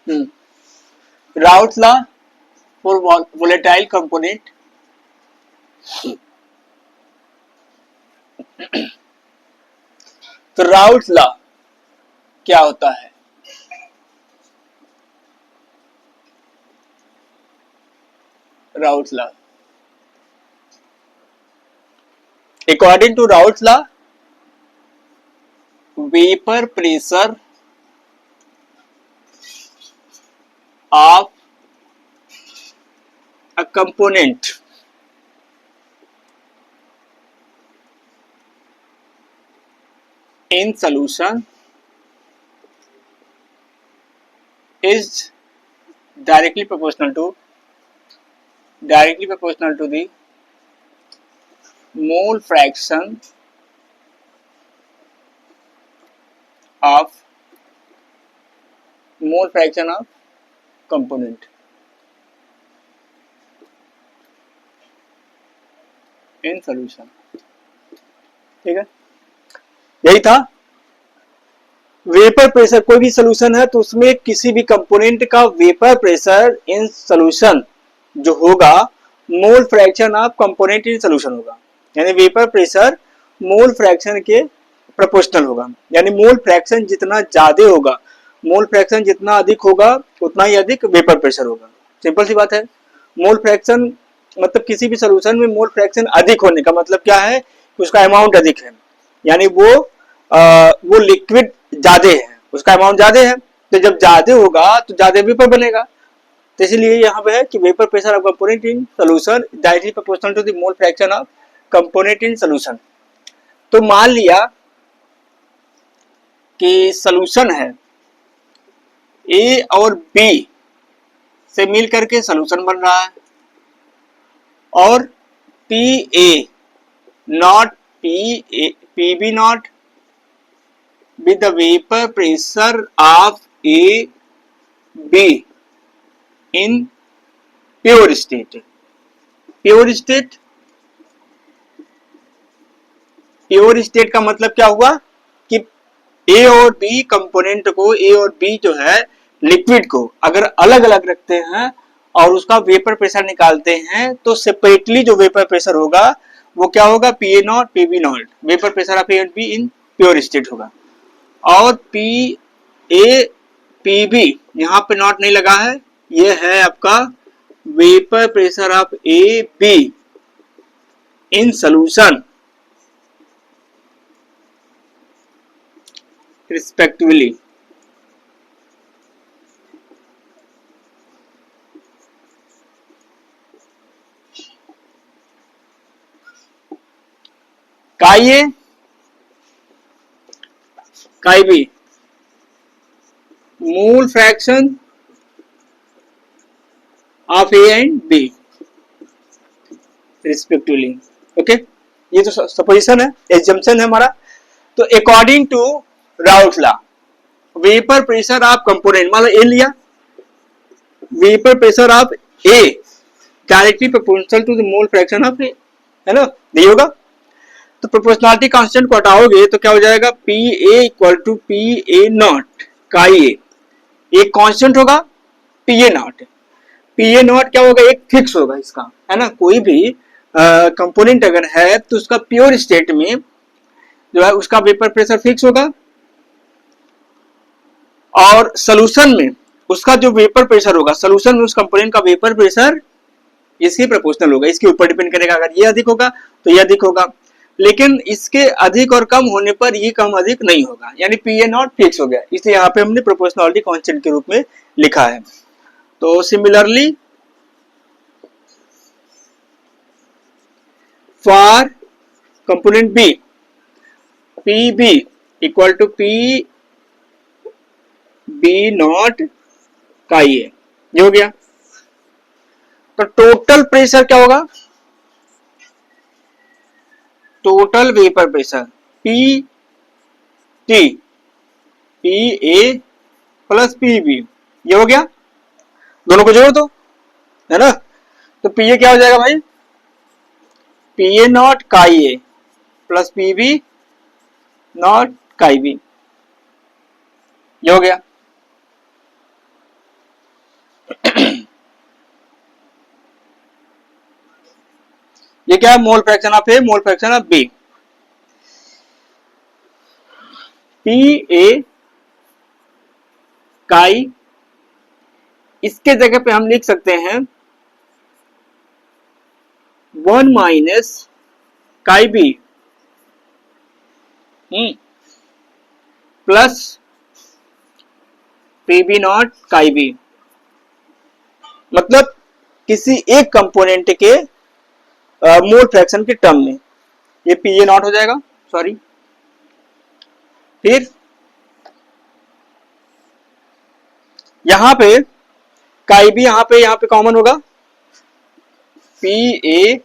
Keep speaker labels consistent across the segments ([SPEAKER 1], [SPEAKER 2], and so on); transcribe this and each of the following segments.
[SPEAKER 1] Routes law for volatile component, तो Raoult's law क्या होता है? Raoult's law, according to Raoult's law, vapour pressure of a component in solution is directly proportional to the mole fraction of component in solution। ठीक है, यही था। Vapour pressure, कोई भी सोल्यूशन है तो उसमें किसी भी कंपोनेंट का वेपर प्रेशर इन सोल्यूशन जो होगा, मोल fraction of component in solution होगा, यानी वेपर प्रेशर मोल फ्रैक्शन के प्रोपोर्शनल होगा, यानी मोल फ्रैक्शन जितना ज्यादा होगा, मोल फ्रैक्शन जितना अधिक होगा उतना ही अधिक वेपर प्रेशर होगा। सिंपल सी बात है। मोल फ्रैक्शन मतलब किसी भी सोल्यूशन में मोल फ्रैक्शन अधिक होने का मतलब क्या है, उसका अमाउंट अधिक है, यानी वो लिक्विड ज्यादा है, उसका अमाउंट ज्यादा है, तो जब ज्यादा होगा तो ज्यादा वेपर बनेगा। तो इसलिए यहाँ पे है कि vapour pressure of component in solution directly proportional to the mole fraction of component in solution. तो मान लिया कि सोल्यूशन है, ए और बी से मिल करके सोल्यूशन बन रहा है, और P A naught P B naught with the vapor pressure of A B in pure state। Pure state का मतलब क्या हुआ कि ए और बी कंपोनेंट को, ए और बी जो है लिक्विड को अगर अलग अलग रखते हैं और उसका वेपर प्रेशर निकालते हैं तो सेपरेटली जो वेपर प्रेशर होगा वो क्या होगा, P A naught P B naught, vapour pressure of A and B in pure state होगा। और पी ए पी बी यहां पे नॉट नहीं लगा है, ये है आपका vapour pressure of A B in solution respectively. Chi A chi B mole fraction of A and B respectively. Okay, ये तो सपोजिशन है, एजम्पशन है हमारा। तो according to Raoult's law, vapour pressure of component, मान लो ए लिया, vapour pressure of A directly proportional to the mole fraction of A, है ना, नहीं होगा। तो प्रोपोर्शनलिटी कांस्टेंट को हटाओगे तो क्या हो जाएगा, P A equal to P A naught chi A, एक कांस्टेंट होगा P A naught, P A naught क्या होगा, एक फिक्स होगा इसका, है ना। कोई भी कंपोनेंट अगर है तो उसका प्योर स्टेट में जो है उसका वेपर प्रेशर फिक्स होगा, और सोल्यूशन में उसका जो वेपर प्रेशर होगा, सोल्यूशन में उस कंपोनेंट का वेपर प्रेशर इसके प्रोपोर्शनल होगा, इसके ऊपर डिपेंड करेगा। अगर ये अधिक होगा तो ये अधिक होगा, लेकिन इसके अधिक और कम होने पर ये कम अधिक नहीं होगा, यानी पी ए नॉट फिक्स हो गया, इसलिए यहाँ पे हमने प्रोपोर्शनलिटी कांस्टेंट के रूप में लिखा है। तो similarly for component B, P B equal to P B naught chi A, ये हो गया। तो टोटल प्रेशर क्या होगा, total vapour pressure P T P A plus P B, ये हो गया, दोनों को जोड़ो तो, है ना। तो पी ए क्या हो जाएगा भाई, P A naught chi A plus P B naught chi B, ये हो गया। ये क्या है, mole fraction of A, mole fraction of B. P A chi, इसके जगह पे हम लिख सकते हैं 1 minus chi B plus P B naught chi B. मतलब किसी एक कंपोनेंट के मोल फ्रैक्शन के टर्म में ये पी ए नॉट हो जाएगा, सॉरी। फिर यहां पे काई भी यहां पे कॉमन होगा, P A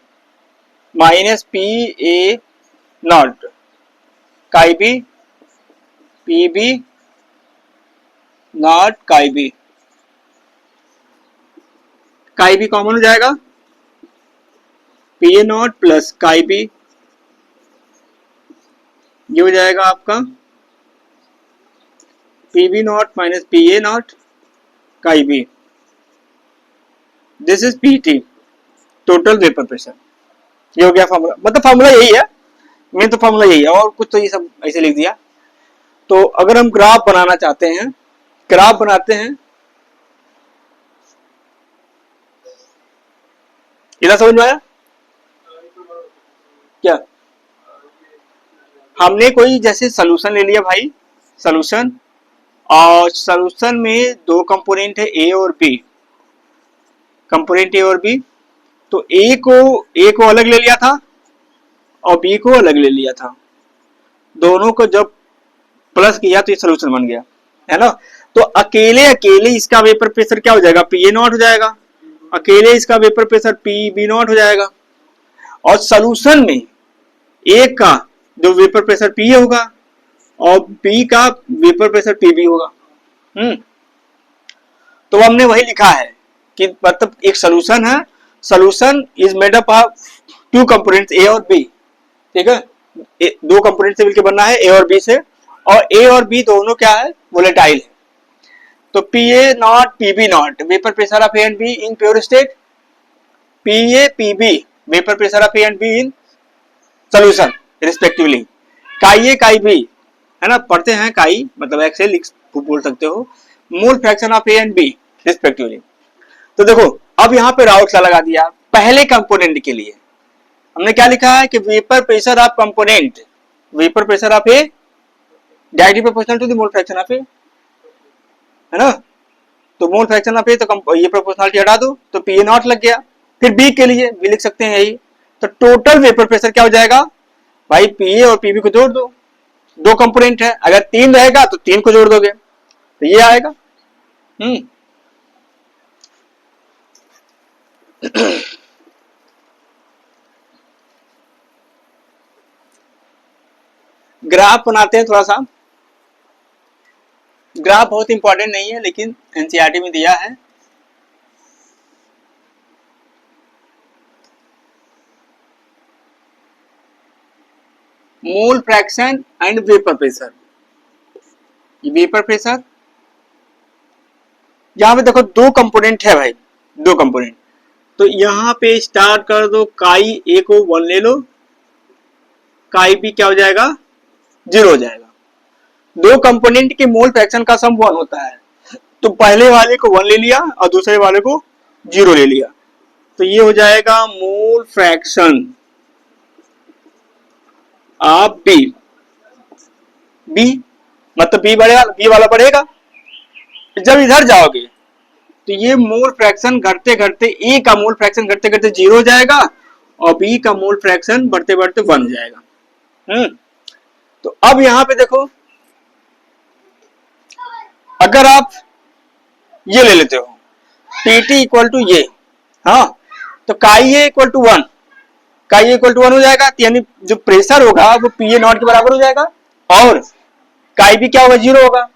[SPEAKER 1] minus P A naught chi B, P B naught chi B, chi B common हो जाएगा, P A naught plus chi B, ये हो जाएगा आपका P B naught minus P A naught chi B. This is P T, total vapour pressure. ये हो गया formula, मतलब फॉर्मूला यही है, मेन तो फॉर्मूला यही है, और कुछ तो ये सब ऐसे लिख दिया। तो अगर हम ग्राफ बनाना चाहते हैं, ग्राफ बनाते हैं, इधर समझ में आया क्या? हमने कोई जैसे सोल्यूशन ले लिया भाई, सोल्यूशन, और सोल्यूशन में दो कंपोनेंट है ए और बी, कंपोनेंट ए और बी। तो ए को अलग ले लिया था और बी को अलग ले लिया था, दोनों को जब प्लस किया तो ये सोल्यूशन बन गया, है ना। तो अकेले अकेले इसका वेपर प्रेशर क्या हो जाएगा, पी ए नॉट हो जाएगा, अकेले इसका vapour pressure P B naught हो जाएगा, और सोल्यूशन में ए का जो वेपर प्रेशर पी ए होगा और बी का वेपर प्रेशर पी बी होगा। तो हमने वही लिखा है कि मतलब एक सोल्यूशन है, solution is made up of two components A और बी, ठीक है, दो कंपोनेंट से मिलकर बनना है ए और बी से, और ए और बी दोनों क्या है, वोलेटाइल है। तो P A naught P B naught vapour pressure of A and B in pure state, P A P B vapour pressure of A and B in solution respectively, chi A chi B, है ना, पढ़ते हैं काई मतलब ऐसे लिख बोल सकते हो, mole fraction of A and B respectively. तो देखो अब यहाँ पे राउट सा लगा दिया, पहले कंपोनेंट के लिए हमने क्या लिखा है कि vapour pressure of component, vapour pressure of A directly proportional to the mole fraction of A, है ना। तो मोल फ्रैक्शन ऑफ ए, तो ये प्रोपोर्शनलिटी हटा दो तो पी ए नॉट लग गया। फिर बी के लिए भी लिख सकते हैं यही, तो टोटल वेपर प्रेशर क्या हो जाएगा भाई, पी ए और पी बी को जोड़ दो, दो कंपोनेंट है, अगर तीन रहेगा तो तीन को जोड़ दोगे तो ये आएगा। ग्राफ बनाते हैं थोड़ा सा, ग्राफ बहुत इंपॉर्टेंट नहीं है लेकिन एनसीईआरटी में दिया है। Mole fraction and vapour pressure, vapour pressure यहां पे देखो दो कंपोनेंट है भाई, दो कंपोनेंट, तो यहां पे स्टार्ट कर दो, काई ए को 1 ले लो, काई बी क्या हो जाएगा, 0 हो जाएगा। दो कंपोनेंट के मोल फ्रैक्शन का सम 1 होता है, तो पहले वाले को 1 ले लिया और दूसरे वाले को 0 ले लिया, तो ये हो जाएगा mole fraction of B, B मतलब बी बढ़ेगा, बी वाला बढ़ेगा। जब इधर जाओगे तो ये मोल फ्रैक्शन घटते घटते, ए का मोल फ्रैक्शन घटते घटते 0 हो जाएगा और बी का मोल फ्रैक्शन बढ़ते बढ़ते 1 हो जाएगा। तो अब यहां पे देखो, अगर आप ये ले लेते हो टी इक्वल टू ये, हाँ, तो काई ए इक्वल टू 1, काई ए इक्वल टू 1 हो जाएगा, यानी जो प्रेशर होगा वो पी ए नॉट के बराबर हो जाएगा, और काई बी क्या होगा, 0 होगा।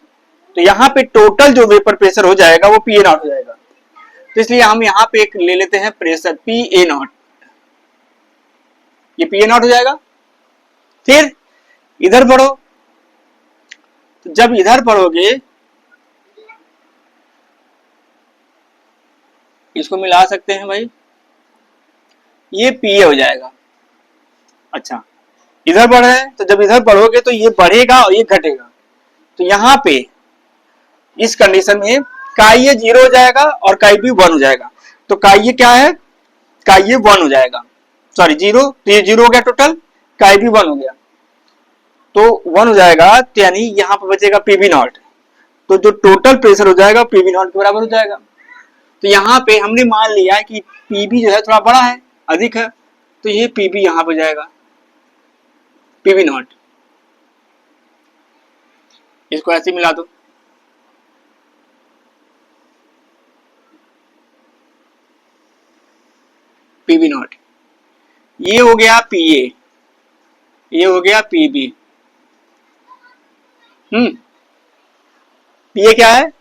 [SPEAKER 1] तो यहाँ पे टोटल जो वेपर प्रेशर हो जाएगा वो पी ए नॉट हो जाएगा। तो इसलिए हम यहाँ पे एक ले लेते हैं प्रेशर पी ए नॉट, ये पी ए नॉट हो जाएगा। फिर इधर बढ़ो, तो जब इधर बढ़ोगे इसको मिला सकते हैं भाई, ये पीए हो जाएगा। अच्छा, इधर बढ़ रहा है तो जब इधर बढ़ोगे तो ये बढ़ेगा और ये घटेगा, तो यहाँ पे इस कंडीशन में का ये 0 हो जाएगा और का बी 1 हो जाएगा। तो का ये क्या है, का ये 1 हो जाएगा, सॉरी 0, तो ये 0 हो गया टोटल, का बी 1 हो गया, तो 1 हो जाएगा, तो यानी यहाँ पर बचेगा पीबी नॉट। तो जो टोटल प्रेशर हो जाएगा पीबी नॉट के बराबर हो जाएगा। तो यहाँ पे हमने मान लिया कि पीबी जो है थोड़ा बड़ा है, अधिक है, तो ये पीबी यहाँ पे जाएगा, पीबी नॉट। इसको ऐसे मिला दो, पीबी नॉट, ये हो गया पीए, ये हो गया पीबी। पीए क्या है,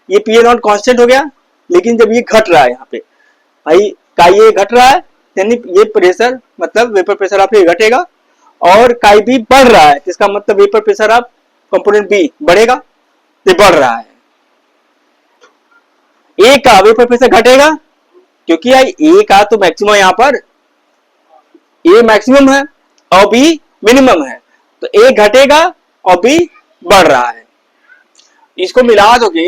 [SPEAKER 1] ये पीए नॉट कांस्टेंट हो गया, लेकिन जब ये घट रहा है यहाँ पे भाई, का ये घट रहा है, यानी ये प्रेशर मतलब वेपर प्रेशर आप ये घटेगा, और काई बी बढ़ रहा है, इसका मतलब वेपर प्रेशर आप कंपोनेंट बी बढ़ेगा, ये बढ़ रहा है। ए का वेपर प्रेशर घटेगा, क्योंकि ए का तो मैक्सिमम यहाँ पर, ए मैक्सिमम है और बी मिनिमम है, तो ए घटेगा और बी बढ़ रहा है। इसको मिला दोगे,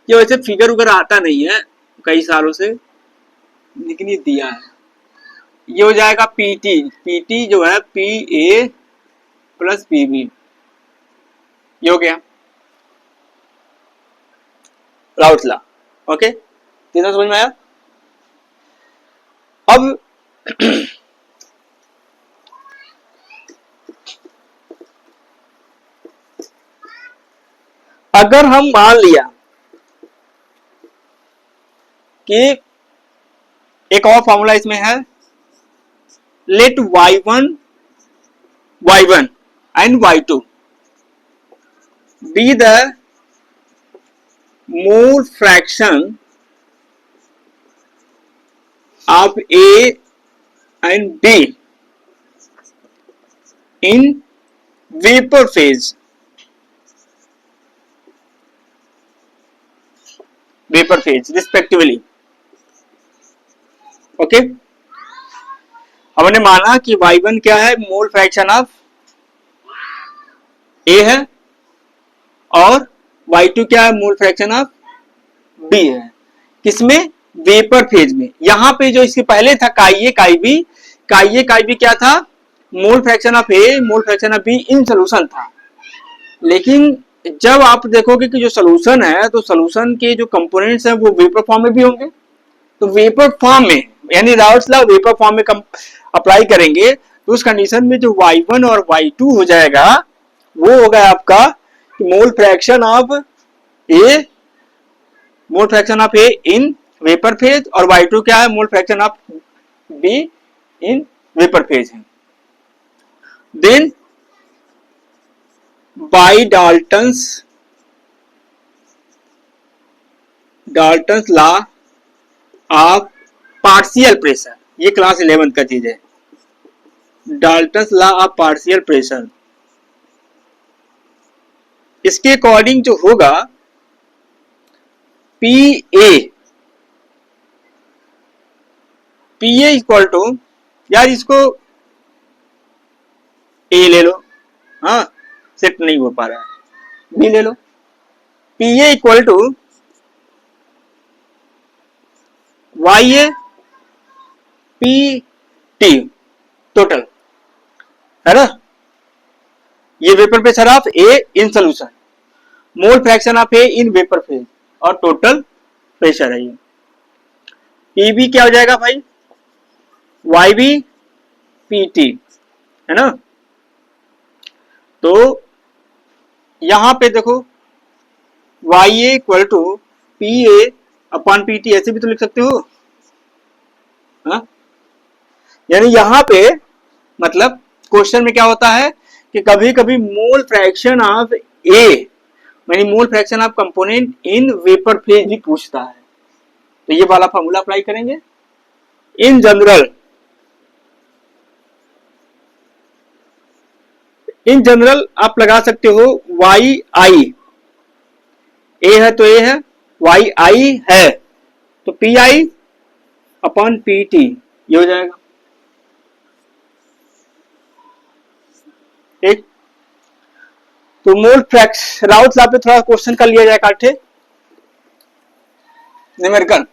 [SPEAKER 1] ये वैसे फिगर उगर आता नहीं है कई सालों से, लेकिन ये दिया है, ये हो जाएगा पीटी, पीटी जो है पी ए प्लस पीबी, ये हो गया राउट्स लॉ। ओके, तीनों समझ में आया। अब अगर हम मान लिया कि एक और फॉर्मूला इसमें है, late y1 and y2 be the mole fraction of A and B in vapor phase, respectively. Okay, हमने माना कि y1 क्या है, मोल फ्रैक्शन ऑफ A है, और y2 क्या है, मोल फ्रैक्शन ऑफ B है। किसमें, वेपर फेज में। यहां पे जो इसके पहले था काई बी क्या था, मोल fraction of A mole fraction of B in solution था। लेकिन जब आप देखोगे कि जो सोल्यूशन है, तो सोल्यूशन के जो कंपोनेंट्स हैं वो वेपर फॉर्म में भी होंगे, तो वेपर फॉर्म में यानी राउट्स लॉ वेपर फॉर्म में अप्लाई करेंगे, तो उस कंडीशन में जो y1 और y2 हो जाएगा वो होगा आपका mole fraction of A in vapour phase, और y2 क्या है, mole fraction of B in vapour phase है। Then by Dalton's law of partial pressure, ये क्लास 11 का चीज है, Dalton's law of partial pressure. इसके अकॉर्डिंग जो होगा पी ए इक्वल टू, यार इसको ए ले लो, हाँ सेट नहीं हो पा रहा है, बी ले लो, P A equal to Y A P T total, है ना। ये vapour pressure of A in solution, mole fraction of A in vapour phase, और टोटल प्रेशर है ये। पीबी क्या हो जाएगा भाई, वाई बी पी टी, है ना। तो यहां पे देखो Y A equal to P A upon P T, ऐसे भी तो लिख सकते हो, हाँ? यानी यहां पे मतलब क्वेश्चन में क्या होता है कि कभी कभी मोल फ्रैक्शन ऑफ ए यानी मोल fraction of component in vapour phase भी पूछता है, तो ये वाला फॉर्मूला अप्लाई करेंगे। इन जनरल आप लगा सकते हो वाई आई, ए है तो ए है, वाई आई है तो P I upon P T, ये हो जाएगा। ठीक, तो मोल फ्रैक्शन राउथ लॉ पे थोड़ा क्वेश्चन कर लिया जाए काटे numerical.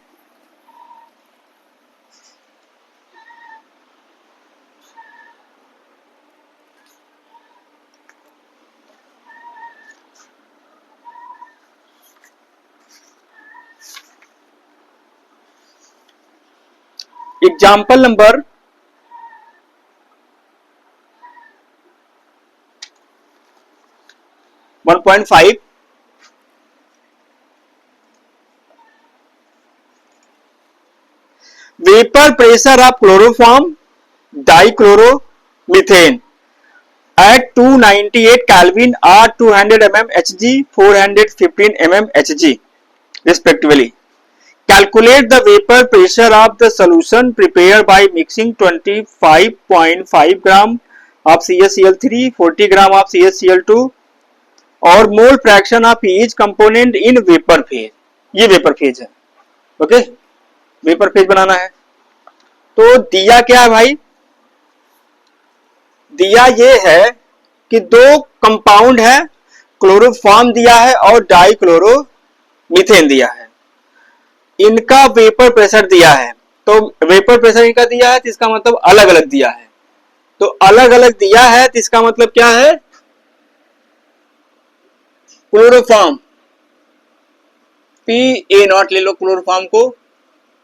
[SPEAKER 1] Example number 1.5 vapour pressure of chloroform dichloromethane at 298 Kelvin or 200 mm Hg 415 mm Hg respectively. Calculate the vapor pressure of the solution prepared by mixing 25.5 gram of CaCl3 40 gram of CaCl2 और मोल fraction of each component in vapour phase. ये vapour phase है। Okay, vapour phase बनाना है। तो दिया क्या है भाई, दिया ये है कि दो कंपाउंड है, क्लोरोफॉर्म दिया है और डाइक्लोरोमीथेन दिया है, इनका वेपर प्रेशर दिया है। तो वेपर प्रेशर इनका दिया है तो इसका मतलब अलग अलग दिया है। तो अलग अलग दिया है तो इसका मतलब क्या है, क्लोरोफॉर्म पी ए नॉट ले लो, क्लोरोफॉर्म को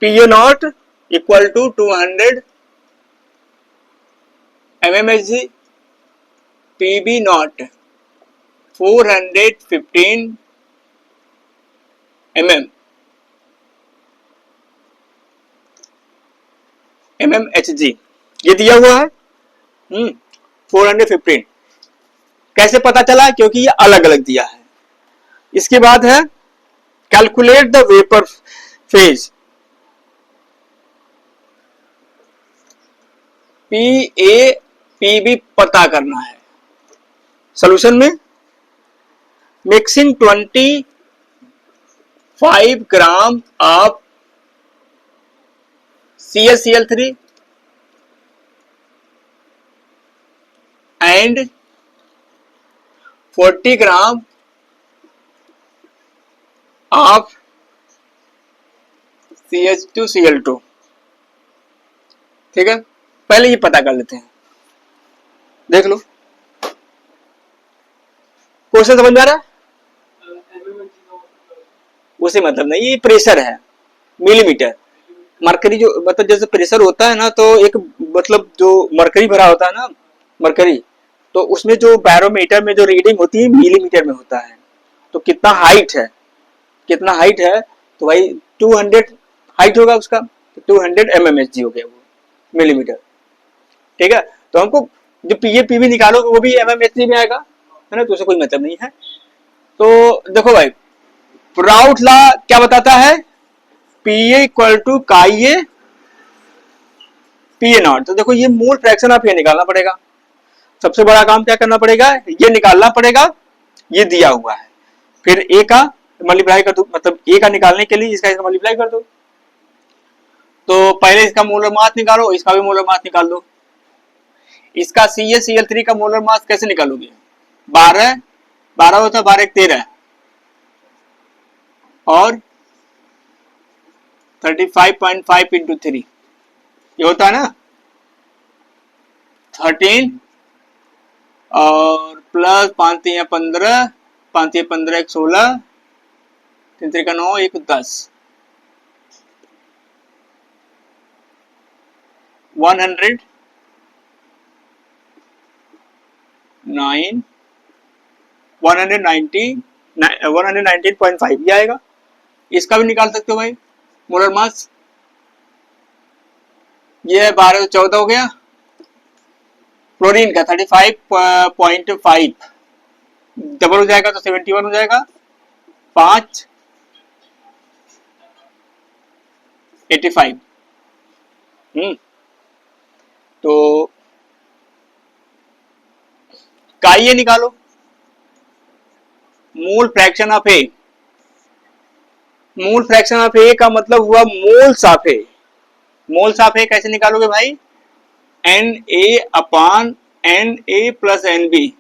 [SPEAKER 1] P A naught equal to 200 mmHg, PB naught 415 mmHg ये दिया हुआ है। 415 कैसे पता चला, क्योंकि ये अलग अलग दिया है। इसके बाद है calculate the vapour phase, P A PB पता करना है। सॉल्यूशन में mixing 25 gram of CaCl3 and 40 gram of CH2Cl2। ठीक है, पहले ये पता कर लेते हैं। देख लो क्वेश्चन समझ में आ रहा है। उसे मतलब नहीं, ये प्रेशर है मिलीमीटर। मरकरी जो मतलब जैसे प्रेशर होता है ना, तो एक मतलब जो मरकरी भरा होता है ना, मरकरी, तो उसमें जो बैरोमीटर में जो रीडिंग होती है मिलीमीटर में होता है। तो कितना हाइट है, कितना हाइट है, तो भाई 200 हाइट होगा उसका, तो 200 mmHg हो गया वो मिलीमीटर। ठीक है, तो हमको जो पीए पीबी निकालोगे वो भी mmHg में आएगा, है ना, तो उसे कोई मतलब नहीं है। तो देखो भाई, राउथ लॉ क्या बताता है, पीए इक्वल टू काई पीए नॉट। तो देखो ये मोल फ्रैक्शन ऑफ ए निकालना पड़ेगा। सबसे बड़ा काम क्या करना पड़ेगा, ये निकालना पड़ेगा, ये दिया हुआ है। फिर ए का मल्टीप्लाई कर दो, मतलब ए का निकालने के लिए इसका मल्टीप्लाई कर दो। तो पहले इसका मोलर मास निकालो, इसका भी मोलर मास निकाल दो। इसका CaCl3 का मोलर मास कैसे निकालोगे, 12 होता है, 12 13 और 35.5 इंटू 3 ये होता है ना 13 और प्लस 5 3 15, 5 15 1 16, 3 3 का 9 1 10, 119.5 ये आएगा। इसका भी निकाल सकते हो भाई मोलर मास। ये है 12 14 हो गया। क्लोरीन का 35.5 डबल हो जाएगा तो 71 हो जाएगा, 5 85। तो काई निकालो, mole fraction of A. Mole fraction of A का मतलब हुआ moles of A. Moles of A कैसे निकालोगे भाई? N A upon N A plus N B,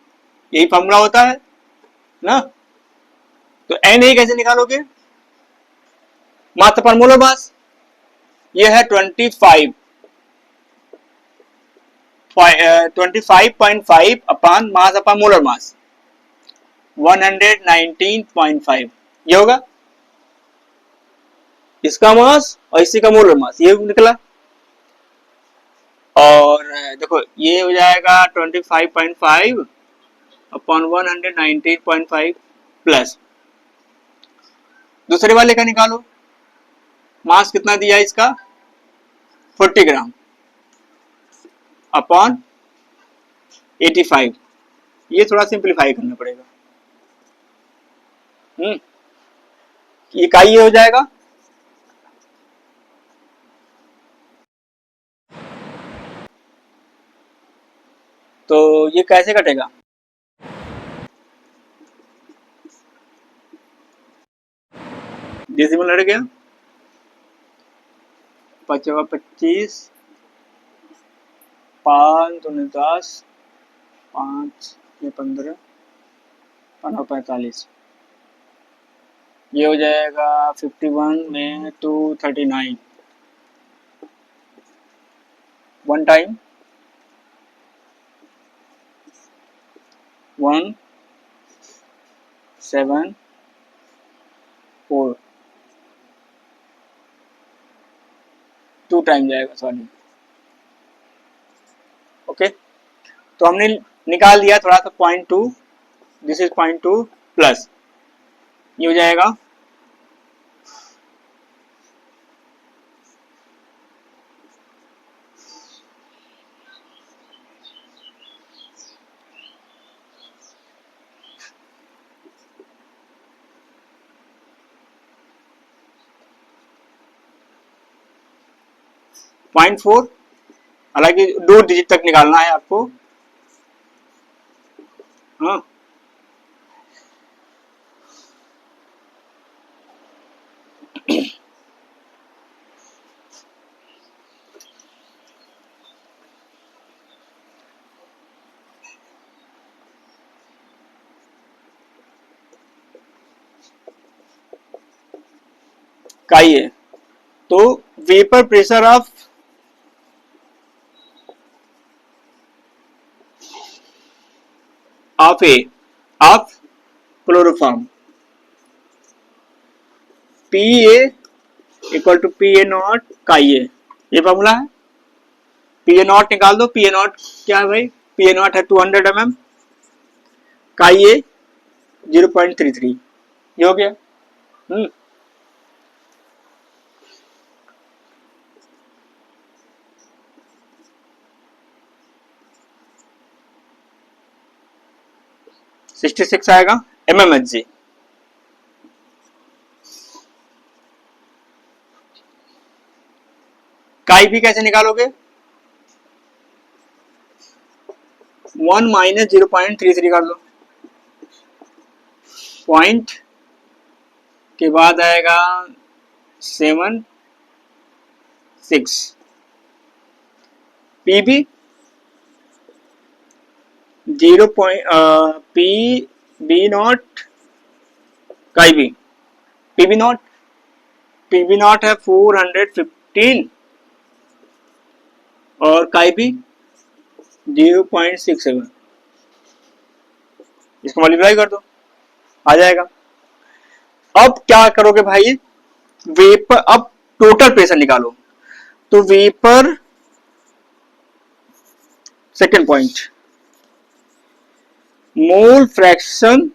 [SPEAKER 1] यही फॉर्मूला होता है ना। तो एन ए कैसे निकालोगे? मास अपॉन मोलर मास, ये है 25.5 upon mass upon molar mass 119.5, ये होगा इसका मास और इसी का मोलर मास, ये निकला। और देखो ये हो जाएगा 25.5 अपॉन 119.5 प्लस दूसरे वाले का निकालो, मास कितना दिया इसका 40 ग्राम अपॉन 85, ये थोड़ा सिंप्लीफाई करना पड़ेगा। इकाई ये हो जाएगा, तो ये कैसे कटेगा? डेसिमल हट गया, 25, 5 दूनी 10, 5 ये 15, 45, ये हो जाएगा 51 में 239, वन टाइम 1 7 4, 2 टाइम जाएगा, सॉरी। ओके, तो हमने निकाल दिया थोड़ा सा 0.2, दिस इज 0.2 प्लस ये हो जाएगा 0.4, हालांकि 2 डिजिट तक निकालना है आपको। हाँ, काई है, तो vapour pressure of of chloroform P A equal to P A naught chi A, ये फॉर्मूला है। पी ए नॉट निकाल दो, पी ए नॉट क्या है भाई? पी ए नॉट है 200 mm, काई ए 0.33, ये हो गया। 66 आएगा mmHg। काई भी कैसे निकालोगे? 1 माइनस 0.33 कर लो, पॉइंट के बाद आएगा 76, P B 0. P B naught chi B, P B naught है 415 और काई बी 0.67, इसको मल्टीप्लाई कर दो, आ जाएगा। अब क्या करोगे भाई? वेपर, अब टोटल प्रेशर निकालो, तो vapour second point, mole fraction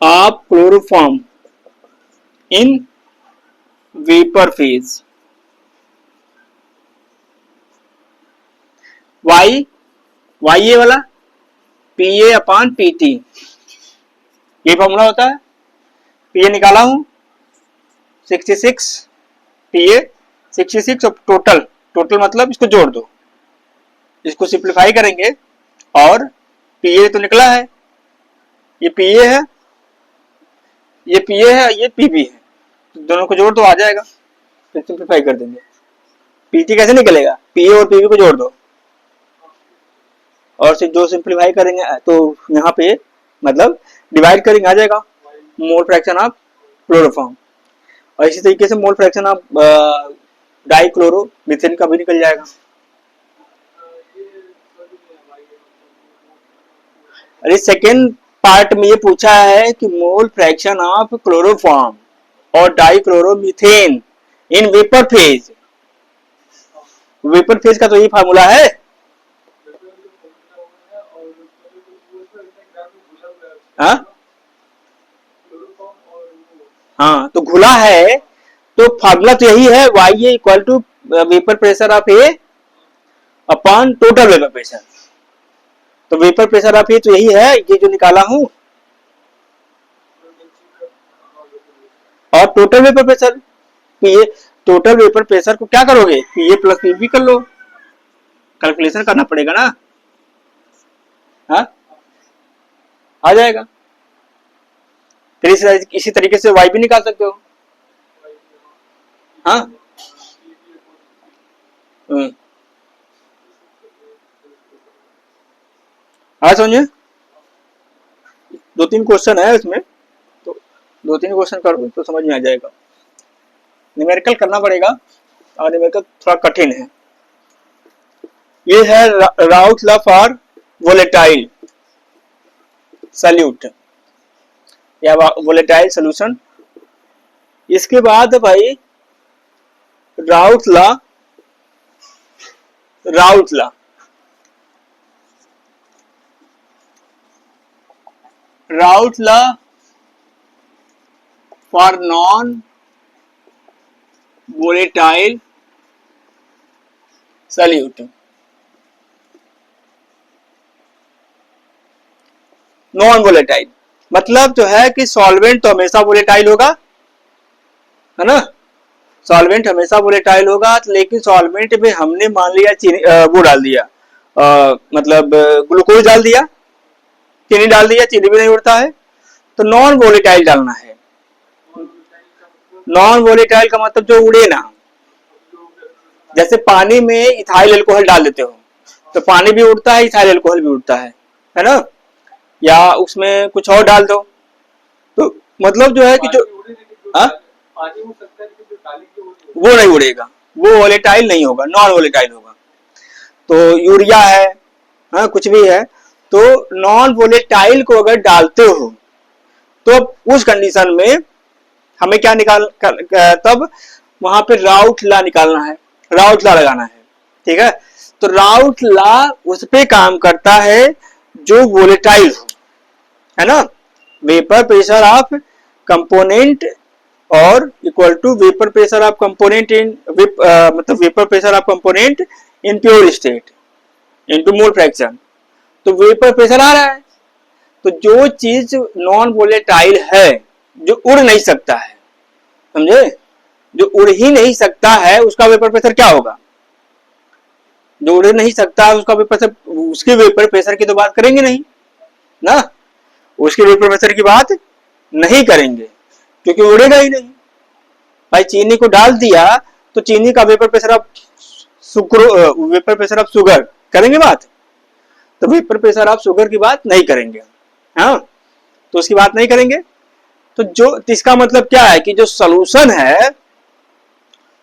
[SPEAKER 1] of chloroform in vapour phase, Y ये वाला P A upon P T, ये फॉर्मूला होता है। पी ए निकाला हूं 66, पी ए 66 और टोटल मतलब इसको जोड़ दो, इसको सिंप्लीफाई करेंगे और पी ए तो निकला है, ये पी ए है, ये पी ए है, ये पी बी है, दोनों को जोड़ दो, आ जाएगा। फिर सिंप्लीफाई कर देंगे। पीटी कैसे निकलेगा, पीए और पीवी को जोड़ दो और जो सिंप्लीफाई करेंगे तो यहाँ पे मतलब डिवाइड करेंगे आ जाएगा मोल फ्रैक्शन ऑफ क्लोरोफॉर्म। और इसी तरीके से मोल fraction of die chloro methane का भी निकल जाएगा। अरे सेकेंड पार्ट में ये पूछा है कि मोल फ्रैक्शन ऑफ क्लोरोफॉर्म और dichloromethane in vapour phase. Vapour phase का तो यही फार्मूला है। हाँ हाँ, तो घुला है तो फार्मूला तो यही है, Y A equal to vapour pressure of A upon total vapour pressure. तो वेपर प्रेशर ऑफ ए तो यही है, ये जो निकाला हूं, और total vapour pressure PA. Total vapour pressure को क्या करोगे, पीए प्लस पीबी कर लो, कैलकुलेशन करना पड़ेगा ना। हाँ आ जाएगा। फिर इसी तरीके से वाई भी निकाल सकते हो। हाँ समझे, दो तीन क्वेश्चन है इसमें, तो दो तीन क्वेश्चन करो तो समझ में आ जाएगा। न्यूमेरिकल करना पड़ेगा और न्यूमेरिकल थोड़ा कठिन है। ये है राउथ लॉ फॉर वोलेटाइल सॉल्यूट या वोलेटाइल सॉल्यूशन। इसके बाद भाई राउथ law, राउथ law राउथ law for non volatile solute. Non volatile मतलब जो है कि सॉल्वेंट तो हमेशा वोलेटाइल होगा, है ना, सॉल्वेंट हमेशा वोलेटाइल होगा, लेकिन सॉल्वेंट में हमने मान लिया चीनी वो डाल दिया, मतलब ग्लूकोज डाल दिया, चीनी डाल दिया, चीनी भी नहीं उड़ता है, तो नॉन वोलेटाइल डालना है। नॉन वोलेटाइल का मतलब जो उड़े ना, जैसे पानी में इथाइल अल्कोहल डाल देते हो तो पानी भी उड़ता है, इथाइल अल्कोहल भी उड़ता है ना, या उसमें कुछ और डाल दो, तो मतलब जो है कि जो वो नहीं उड़ेगा, वो वोलेटाइल नहीं होगा, नॉन वोलेटाइल होगा। तो यूरिया है, हाँ कुछ भी है, तो नॉन वोलेटाइल को अगर डालते हो तो उस कंडीशन में हमें क्या निकाल तब वहां पे राउथ लॉ निकालना है, राउथ लॉ लगाना है, ठीक है। तो राउथ लॉ उस पे काम करता है जो वोलेटाइल हो, है ना, वेपर प्रेशर ऑफ कंपोनेंट और equal to vapour pressure of component in मतलब vapour pressure of component in pure state into mole fraction. तो वेपर प्रेशर आ रहा है, तो जो चीज नॉन वोलेटाइल है, जो उड़ नहीं सकता है, समझे, जो उड़ ही नहीं सकता है उसका वेपर प्रेशर क्या होगा, जो उड़ नहीं सकता है उसका वेपर प्रेशर, उसके वेपर प्रेशर की तो बात करेंगे नहीं ना, उसके वेपर प्रेशर की बात नहीं करेंगे क्योंकि उड़ेगा ही नहीं। भाई चीनी को डाल दिया तो चीनी का vapour pressure of vapour pressure of sugar करेंगे बात, तो वेपर प्रेशर ऑफ शुगर की बात नहीं करेंगे, हाँ तो उसकी बात नहीं करेंगे। तो जो इसका मतलब क्या है कि जो सॉल्यूशन है,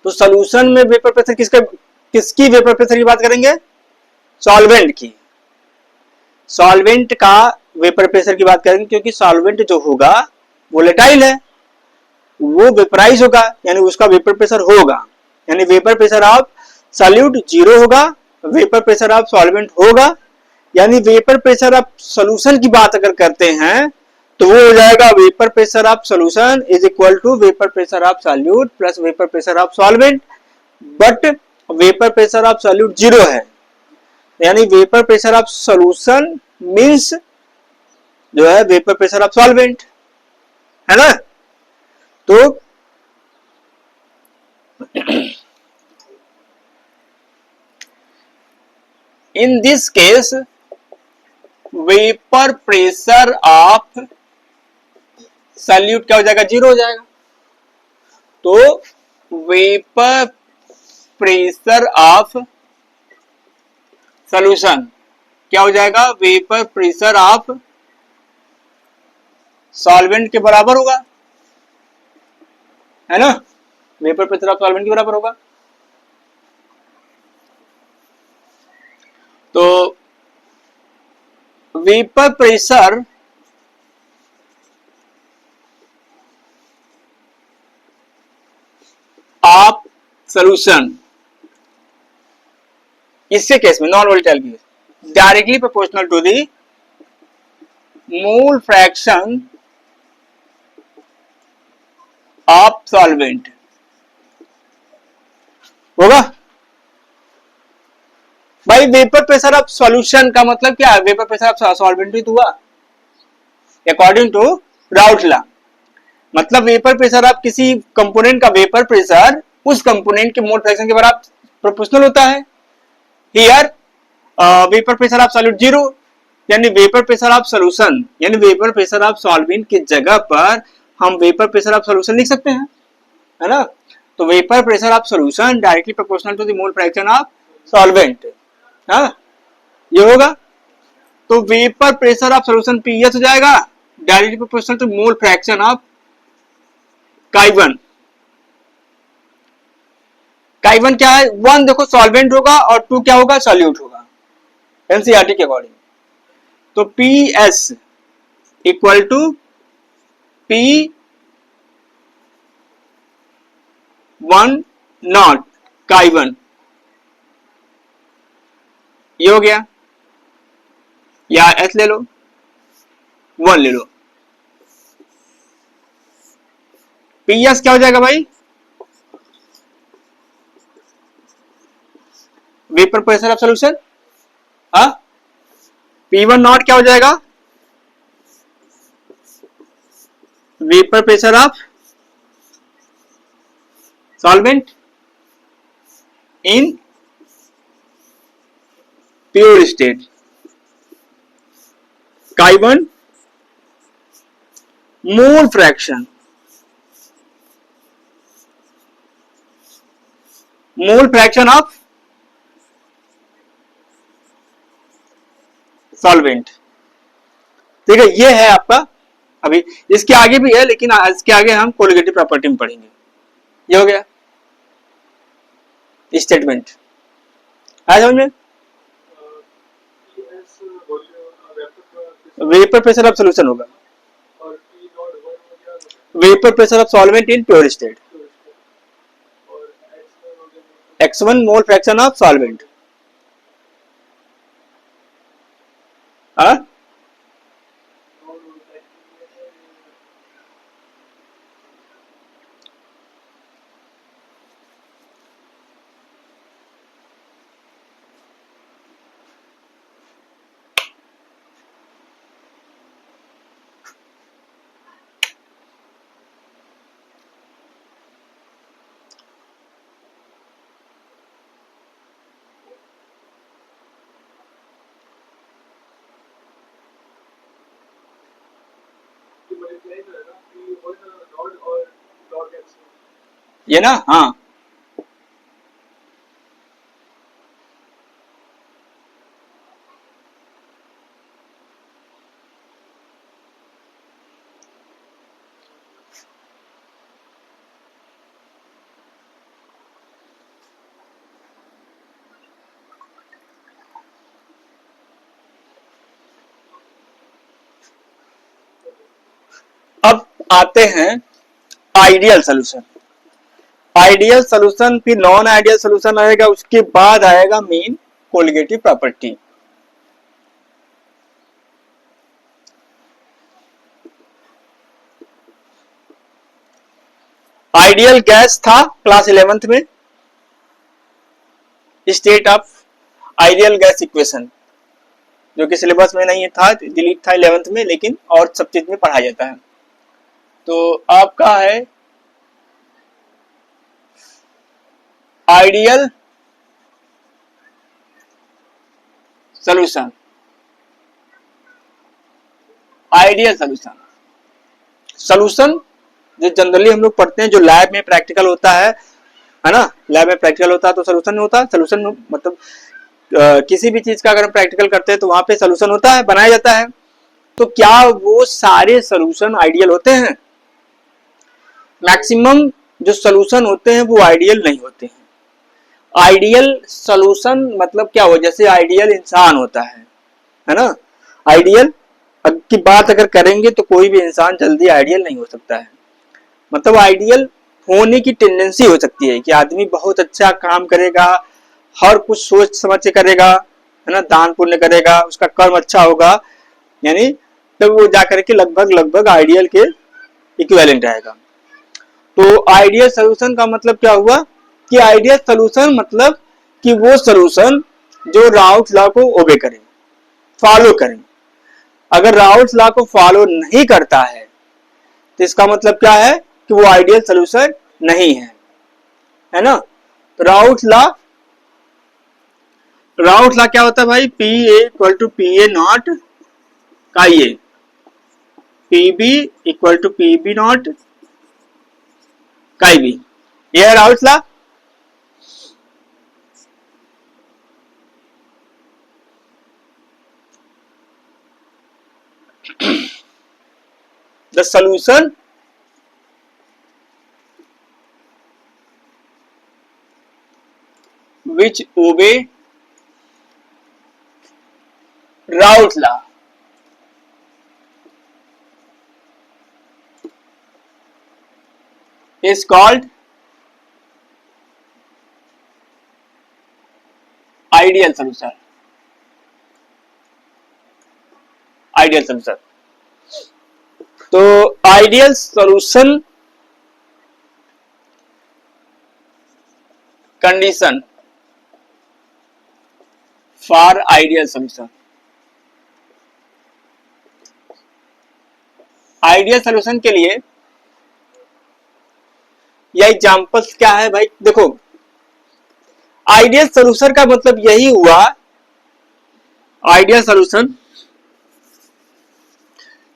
[SPEAKER 1] तो सॉल्यूशन में वेपर प्रेशर किसकी वेपर प्रेशर की बात करेंगे, सॉल्वेंट की, सॉल्वेंट का वेपर प्रेशर की बात करेंगे, क्योंकि सॉल्वेंट जो होगा वोलेटाइल है, वो वेपराइज होगा, यानी उसका वेपर प्रेशर होगा, यानी vapour pressure of solute zero होगा, वेपर प्रेशर ऑफ सॉल्वेंट होगा, यानी वेपर प्रेशर ऑफ सॉल्यूशन की बात अगर करते हैं तो वो हो जाएगा vapour pressure of solution is equal to vapour pressure of solute plus vapour pressure of solvent, but vapour pressure of solute zero है, यानी vapour pressure of solution means जो है वेपर प्रेशर ऑफ सॉल्वेंट, है ना। तो in this case vapour pressure of solute क्या हो जाएगा, जीरो हो जाएगा। तो वेपर प्रेशर ऑफ सॉल्यूशन क्या हो जाएगा, वेपर प्रेशर ऑफ सॉल्वेंट के बराबर होगा, है ना, वेपर प्रेशर ऑफ सॉल्वेंट के बराबर होगा। तो वेपर प्रेशर ऑफ सॉल्यूशन इसके केस में non volatile case directly proportional to the mole fraction of solvent होगा। भाई वेपर प्रेशर ऑफ सॉल्यूशन का मतलब क्या है, वेपर प्रेशर ऑफ सॉल्वेंट ही तो हुआ अकॉर्डिंग टू राउट लॉ। मतलब वेपर प्रेशर ऑफ किसी कंपोनेंट का वेपर प्रेशर उस कंपोनेंट के मोल फ्रैक्शन के बराबर प्रोपोर्शनल होता है। Here vapour pressure of solute zero, यानी वेपर प्रेशर ऑफ सॉल्यूशन यानी वेपर प्रेशर ऑफ सॉल्वेंट की जगह पर हम वेपर प्रेशर ऑफ सॉल्यूशन लिख सकते हैं, है ना। तो vapour pressure of solution directly proportional to the mole fraction of solvent, हाँ ये होगा। तो vapour pressure of solution P S हो जाएगा directly proportional to mole fraction of काई1। काई1 क्या है, 1 देखो सॉल्वेंट होगा और 2 क्या होगा, सॉल्यूट होगा एनसीईआरटी के अकॉर्डिंग। तो P S equal to P 1 naught काई1, ये हो गया, या एस ले लो 1 ले लो। पी एस क्या हो जाएगा भाई, वेपर प्रेशर ऑफ सॉल्यूशन, हाँ P1 नॉट क्या हो जाएगा, vapour pressure of solvent in pure state, काई1 मोल फ्रैक्शन ऑफ सॉल्वेंट। ठीक है, ये है आपका, अभी इसके आगे भी है लेकिन इसके आगे हम कोलिगेटिव प्रॉपर्टी में पढ़ेंगे। ये हो गया स्टेटमेंट, आया समझ में। वेपर प्रेशर ऑफ सॉल्यूशन होगा, vapour pressure of solvent in pure state, x1 mole fraction of solvent, हाँ ये ना, हाँ अब आते हैं आइडियल सॉल्यूशन। आइडियल सॉल्यूशन फिर नॉन आइडियल सॉल्यूशन आएगा, उसके बाद आएगा main colligative property. Ideal gas था क्लास 11th में, state of ideal gas equation, जो कि सिलेबस में नहीं था, डिलीट था 11th में, लेकिन और सब चीज में पढ़ाया जाता है। तो आपका है आइडियल सॉल्यूशन, आइडियल सॉल्यूशन जो जनरली हम लोग पढ़ते हैं, जो लैब में प्रैक्टिकल होता है, है ना। लैब में प्रैक्टिकल होता है तो सोल्यूशन होता है, सोल्यूशन मतलब किसी भी चीज का अगर हम प्रैक्टिकल करते हैं तो वहां पे सोल्यूशन होता है, बनाया जाता है। तो क्या वो सारे सोल्यूशन आइडियल होते हैं? मैक्सिमम जो सोल्यूशन होते हैं वो आइडियल नहीं होते हैं। आइडियल सोल्यूशन मतलब क्या हो, जैसे आइडियल इंसान होता है ना। आइडियल की बात अगर करेंगे तो कोई भी इंसान जल्दी आइडियल नहीं हो सकता है। मतलब आइडियल होने की टेंडेंसी हो सकती है कि आदमी बहुत अच्छा काम करेगा, हर कुछ सोच समझ के करेगा, है ना, दान पुण्य करेगा, उसका कर्म अच्छा होगा, यानी तब वो जाकर के लगभग लगभग आइडियल के इक्विवेलेंट आएगा। तो आइडियल सोल्यूशन का मतलब क्या हुआ कि आइडियल सोल्यूशन मतलब कि वो सोल्यूशन जो राउल्स लॉ को ओबे करे, फॉलो करे। अगर राउल्स लॉ को फॉलो नहीं करता है तो इसका मतलब क्या है कि वो आइडियल सोल्यूशन नहीं है ना। तो राउल्स लॉ क्या होता है भाई? P A equal to P A naught का ये, P B equal to P B naught का बी, ये है Raoult's law. The solution which obey Raoult's law is called ideal solution. Ideal solution. तो ideal solution condition for ideal solution. Ideal solution के लिए यह examples क्या है भाई? देखो, आइडियल सोल्यूशन का मतलब यही हुआ, आइडियल सोल्यूशन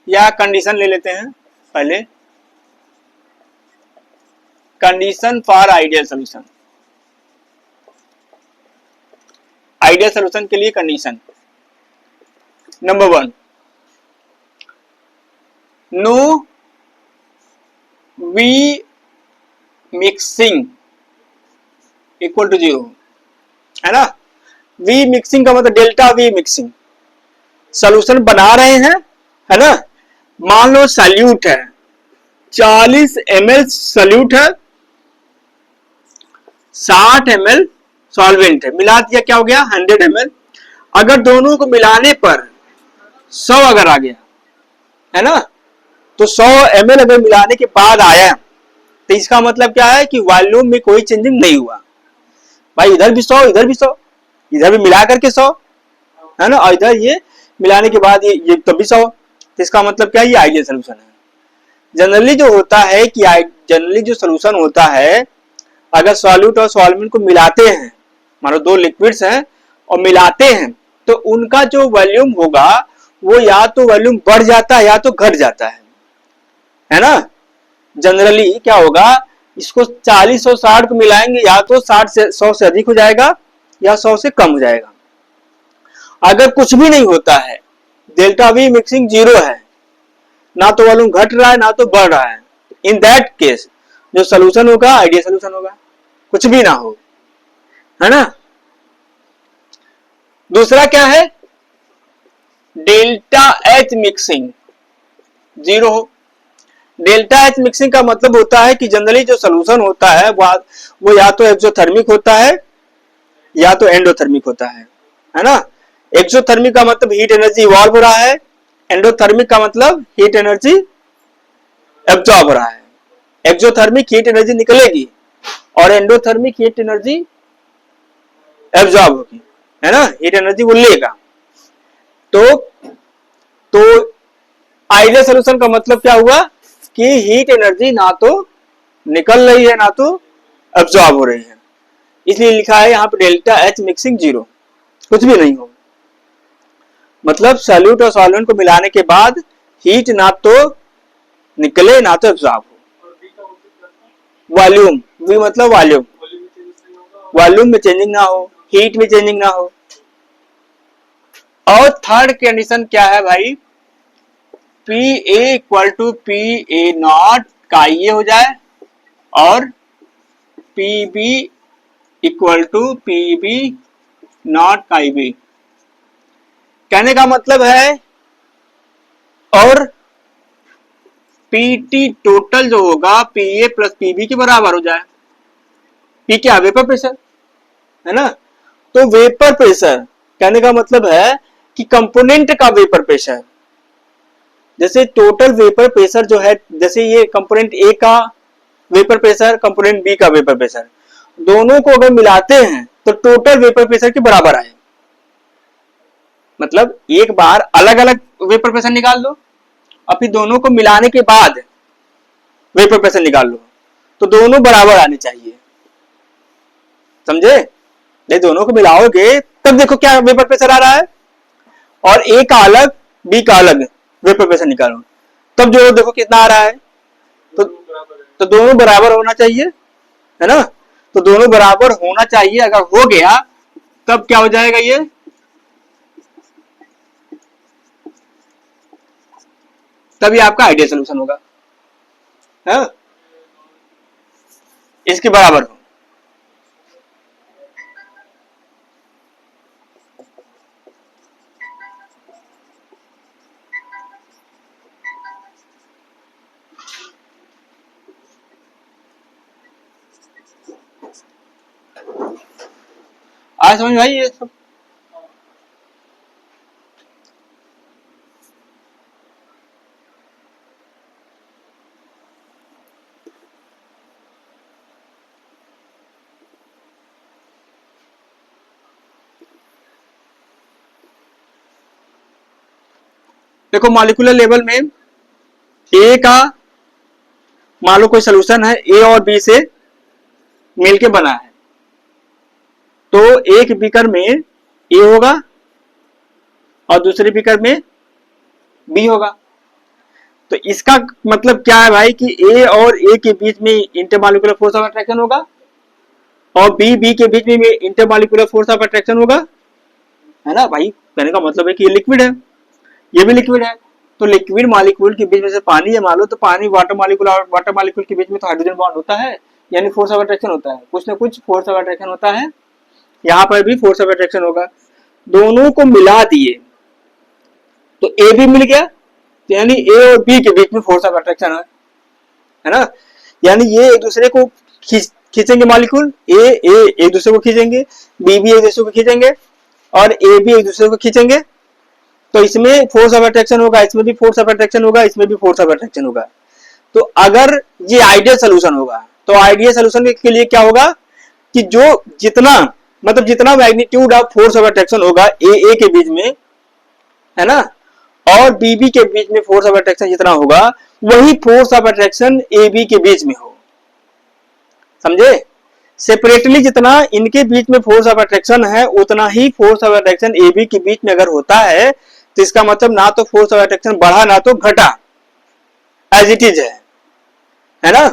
[SPEAKER 1] या कंडीशन ले लेते हैं पहले, condition for ideal solution. Ideal solution के लिए condition number 1, no V mixing equal to 0, है ना। वी मिक्सिंग का मतलब डेल्टा वी मिक्सिंग, सोल्यूशन बना रहे हैं, है ना। मान लो सॉल्यूट है 40 ml सॉल्यूट है, 60 ml सॉल्वेंट है, मिला दिया क्या हो गया 100 ml। अगर दोनों को मिलाने पर 100 अगर आ गया, है ना, तो 100 ml अगर मिलाने के बाद आया तो इसका मतलब क्या है कि वॉल्यूम में कोई चेंजिंग नहीं हुआ भाई। इधर भी 100, इधर भी 100, इधर भी मिला करके 100, है ना, और इधर ये मिलाने के बाद ये तब भी 100। तो इसका मतलब क्या है, ये आइडियल सोल्यूशन है। जनरली जो होता है कि जनरली जो सोल्यूशन होता है, अगर सॉल्यूट और सॉल्वेंट को मिलाते हैं, मानो दो लिक्विड्स हैं और मिलाते हैं, तो उनका जो वॉल्यूम होगा वो या तो वॉल्यूम बढ़ जाता है या तो घट जाता है ना। जनरली क्या होगा, इसको 40 और 60 को मिलाएंगे, या तो 100 से अधिक हो जाएगा या 100 से कम हो जाएगा। अगर कुछ भी नहीं होता है, डेल्टा वी मिक्सिंग 0 है, ना तो वॉल्यूम घट रहा है ना तो बढ़ रहा है, इन दैट केस जो सोल्यूशन होगा आइडियल सोल्यूशन होगा, कुछ भी ना हो, है ना। दूसरा क्या है, डेल्टा एच मिक्सिंग 0 हो। डेल्टा एच मिक्सिंग का मतलब होता है कि जनरली जो सोल्यूशन होता है वो या तो एक्सोथर्मिक होता है या तो एंडोथर्मिक होता है ना। एक्सोथर्मिक का मतलब हीट एनर्जी इवॉल्व हो रहा है, एंडोथर्मिक का मतलब हीट एनर्जी एब्जॉर्ब हो रहा है। एक्सोथर्मिक हीट एनर्जी निकलेगी और एंडोथर्मिक हीट एनर्जी एब्जॉर्ब होगी, है ना, हीट एनर्जी वो लेगा। तो आइडियल सोल्यूशन का मतलब क्या हुआ कि हीट एनर्जी ना तो निकल रही है ना तो एब्जॉर्ब हो रही है, इसलिए लिखा है यहाँ पे डेल्टा एच मिक्सिंग 0, कुछ भी नहीं हो। मतलब सॉल्यूट और सॉल्वेंट को मिलाने के बाद हीट ना तो निकले ना तो एब्जॉर्ब हो। वॉल्यूम, वी मतलब वॉल्यूम, वॉल्यूम में चेंजिंग ना हो, हीट में चेंजिंग ना हो। और थर्ड कंडीशन क्या है भाई, P A equal to P A naught का ये हो जाए और P B equal to P B naught का बी। कहने का मतलब है और पीटी टोटल जो होगा P A plus P B के बराबर हो जाए। पी क्या, वेपर प्रेशर है ना। तो वेपर प्रेशर कहने का मतलब है कि कंपोनेंट का वेपर प्रेशर, जैसे टोटल वेपर प्रेशर जो है, जैसे ये कंपोनेंट ए का वेपर प्रेशर, कंपोनेंट बी का वेपर प्रेशर, दोनों को अगर मिलाते हैं तो टोटल वेपर प्रेशर के बराबर आए। मतलब एक बार अलग अलग वेपर प्रेशर निकाल लो और फिर दोनों को मिलाने के बाद वेपर प्रेशर निकाल लो, तो दोनों बराबर आने चाहिए, समझे। ये दोनों को मिलाओगे तब देखो क्या वेपर प्रेशर आ रहा है, और ए का अलग बी का अलग वेपर प्रेशर निकालो, तब जो देखो कितना आ रहा है। तो दोनों बराबर होना चाहिए, है ना। तो दोनों बराबर होना चाहिए, अगर हो गया तब क्या हो जाएगा, ये तभी आपका आइडियल सोल्यूशन होगा, है इसके बराबर हो। आज समझ भाई ये सब। देखो मॉलिक्यूलर लेवल में ए का मान लो कोई सोल्यूशन है, ए और बी से मिलके बना है, तो एक बीकर में ए होगा और दूसरे बीकर में बी होगा। तो इसका मतलब क्या है भाई कि ए और ए के बीच में इंटरमॉलिक्यूलर फोर्स ऑफ अट्रैक्शन होगा और बी बी के बीच में इंटरमॉलिक्यूलर फोर्स ऑफ अट्रैक्शन होगा, है ना भाई। कहने का मतलब है कि ये लिक्विड है, ये भी लिक्विड है। तो लिक्विड मॉलिक्यूल के बीच में से पानी है मान लो, तो पानी वाटर मॉलिक्यूल और वाटर मॉलिक्यूल के बीच में तो हाइड्रोजन बॉन्ड होता है, यानी फोर्स ऑफ अट्रैक्शन होता है, कुछ ना कुछ फोर्स ऑफ अट्रैक्शन होता है। यहाँ पर भी फोर्स ऑफ अट्रैक्शन होगा। दोनों को मिला दिए तो ए भी मिल गया, तो यानी ए और बी के बीच में फोर्स ऑफ अट्रैक्शन है ना। यानी ये एक दूसरे को खींचेंगे मॉलिक्यूल, ए एक दूसरे को खींचेंगे, बी भी एक दूसरे को खींचेंगे और ए भी एक दूसरे को खींचेंगे। तो इसमें फोर्स ऑफ अट्रैक्शन होगा, इसमें भी फोर्स ऑफ अट्रैक्शन होगा, इसमें भी फोर्स ऑफ अट्रैक्शन होगा। तो अगर ये आइडियल सोल्यूशन होगा, तो आइडियल सोल्यूशन के लिए क्या होगा कि जो जितना मतलब जितना magnitude of force of attraction होगा ए के बीच में, है ना, और बी बी के बीच में फोर्स ऑफ अट्रैक्शन जितना होगा, वही force of attraction A B के बीच में हो, समझे। सेपरेटली जितना इनके बीच में फोर्स ऑफ अट्रैक्शन है, उतना ही force of attraction A B के बीच में अगर होता है, तो इसका मतलब ना तो फोर्स ऑफ अट्रैक्शन बढ़ा ना तो घटा, एज इट इज है ना।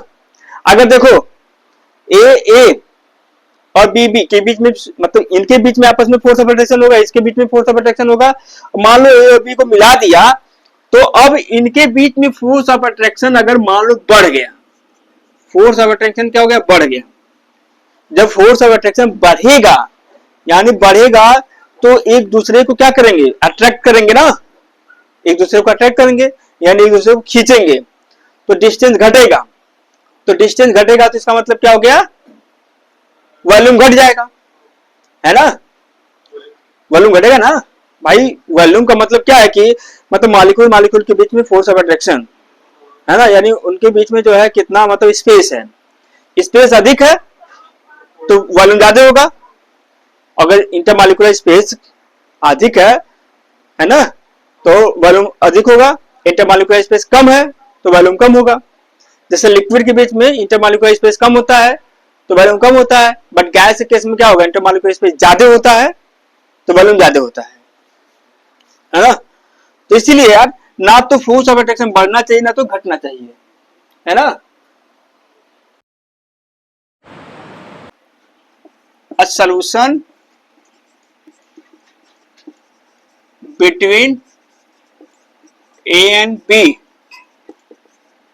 [SPEAKER 1] अगर देखो ए और बी बी के बीच में, मतलब इनके बीच में आपस में फोर्स ऑफ अट्रैक्शन होगा, इसके बीच में फोर्स ऑफ अट्रैक्शन होगा, मान लो ए और बी को मिला दिया, तो अब इनके बीच में फोर्स ऑफ अट्रैक्शन अगर मान लो बढ़ गया, फोर्स ऑफ अट्रैक्शन क्या हो गया, बढ़ गया। जब फोर्स ऑफ अट्रैक्शन बढ़ेगा, यानी बढ़ेगा, तो एक दूसरे को क्या करेंगे, अट्रैक्ट करेंगे ना, एक दूसरे को अट्रैक्ट करेंगे, यानी एक दूसरे को खींचेंगे, तो डिस्टेंस घटेगा। तो डिस्टेंस घटेगा तो इसका मतलब क्या हो गया, वॉल्यूम घट जाएगा, है ना। वॉल्यूम घटेगा ना भाई। वॉल्यूम का मतलब क्या है कि मतलब मॉलिक्यूल मॉलिक्यूल के बीच में फोर्स ऑफ अट्रैक्शन, है ना, यानी उनके बीच में जो है कितना मतलब स्पेस है, स्पेस अधिक है तो वॉल्यूम ज्यादा होगा। अगर इंटरमॉलिक्यूलर स्पेस अधिक है ना, तो वॉल्यूम अधिक होगा। इंटरमॉलिक्यूलर स्पेस कम है तो वॉल्यूम कम होगा। जैसे लिक्विड के बीच में इंटरमॉलिक्यूलर स्पेस कम होता है तो वॉल्यूम कम होता है, बट गैस के केस में क्या होगा, इंटरमॉलिक्यूलर स्पेस ज्यादा होता है तो वॉल्यूम ज्यादा होता है ना। तो इसीलिए यार, ना तो फोर्स ऑफ अट्रैक्शन बढ़ना चाहिए ना तो घटना चाहिए, है ना। solution between A and B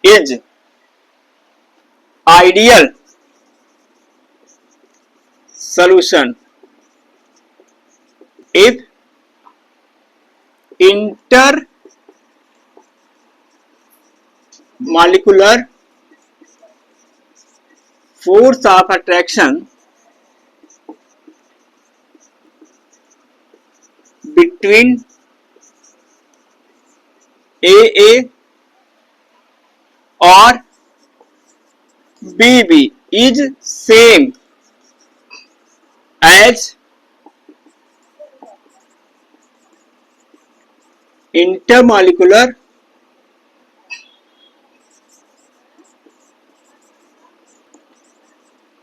[SPEAKER 1] is ideal solution if intermolecular force of attraction between AA or BB is same as intermolecular